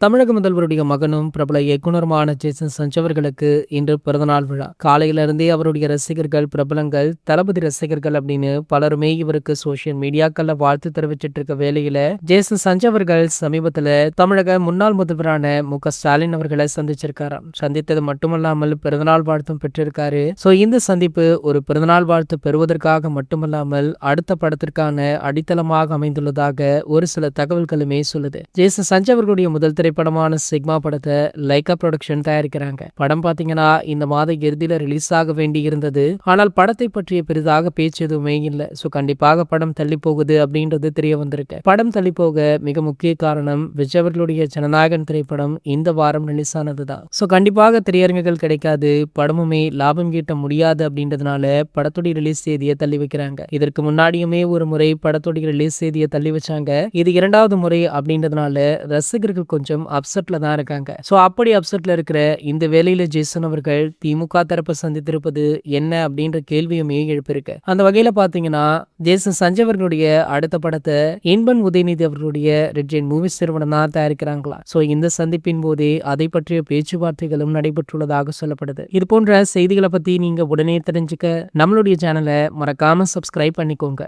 தமிழக முதல்வருடைய மகனும் பிரபல இயக்குனருமான ஜேசன் சஞ்ச் அவர்களுக்கு இன்று பிறந்தநாள் விழா. காலையிலிருந்தே அவருடைய ரசிகர்கள், பிரபலங்கள், தளபதி ரசிகர்கள் அப்படின்னு பலருமே இவருக்கு சோசியல் மீடியாக்கள்ல வாழ்த்து தெரிவிச்சிட்டு இருக்க வேளையில ஜேசன் சஞ்ச் அவர்கள் சமீபத்துல தமிழக முன்னாள் முதல்வரான மு.க.ஸ்டாலின் அவர்களை சந்திச்சிருக்காராம். சந்தித்தது மட்டுமல்லாமல் பிறந்தநாள் வாழ்த்தும் பெற்றிருக்காரு. இந்த சந்திப்பு ஒரு பிறந்தநாள் வாழ்த்து பெறுவதற்காக மட்டுமல்லாமல் அடுத்த படத்திற்கான அடித்தளமாக அமைந்துள்ளதாக ஒரு சில தகவல்களுமே சொல்லுது. ஜேசன் சஞ்ச் அவர்களுடைய முதல் திரைப்படமான சிக்மா படத்தை லைகா புரொடக்ஷன் தயாரிக்கிறாங்க. படம் பாத்தீங்கன்னா இந்த மாத இறுதியில ரிலீஸ் ஆக வேண்டி இருந்தது. ஆனால் படத்தை பற்றிய பெரிதாக பேச்சு எதுவுமே இல்லை. கண்டிப்பாக படம் தள்ளி போகுது அப்படின்றது தெரிய வந்திருக்கு. படம் தள்ளி போக மிக முக்கிய காரணம் விஜய் அவர்களுடைய ஜனநாயகன் திரைப்படம் இந்த வாரம் ரிலீஸ் ஆனதுதான். கண்டிப்பாக திரையரங்குகள் கிடைக்காது, படமுமே லாபம் ஈட்ட முடியாது அப்படின்றதுனால படத்துடைய ரிலீஸ் தேதியை தள்ளி வைக்கிறாங்க. இதற்கு முன்னாடியுமே ஒரு முறை படத்துடைய ரிலீஸ் தேதியை தள்ளி வச்சாங்க. இது இரண்டாவது முறை அப்படின்றதுனால ரசிகர்கள் கொஞ்சம் அப்செட்ல தான் இருக்காங்க. அப்படி அப்செட்ல இருக்கிற இந்த வேளையில ஜேசன் அவர்கள் திமுக தரப்பை சந்தித்திருப்பது என்ன அப்படின்ற கேள்வியுமே எழுப்பியிருக்கு. அந்த வகையில பாத்தீங்கன்னா ஜேசன் சஞ்ச் அவர்களுடைய அடுத்த படத்தை இன்பன் உதயநிதி அவர்களுடைய ரெட் ஜெயின் மூவிஸ் நிறுவனம் தான் தயாரிக்கிறாங்களா. இந்த சந்திப்பின் போதே அதை பற்றிய பேச்சுவார்த்தைகளும் நடைபெற்றுள்ளதாக சொல்லப்படுது. இது போன்ற செய்திகளை பத்தி நீங்க உடனே தெரிஞ்சுக்க நம்மளுடைய சேனலை மறக்காம சப்ஸ்கிரைப் பண்ணிக்கோங்க.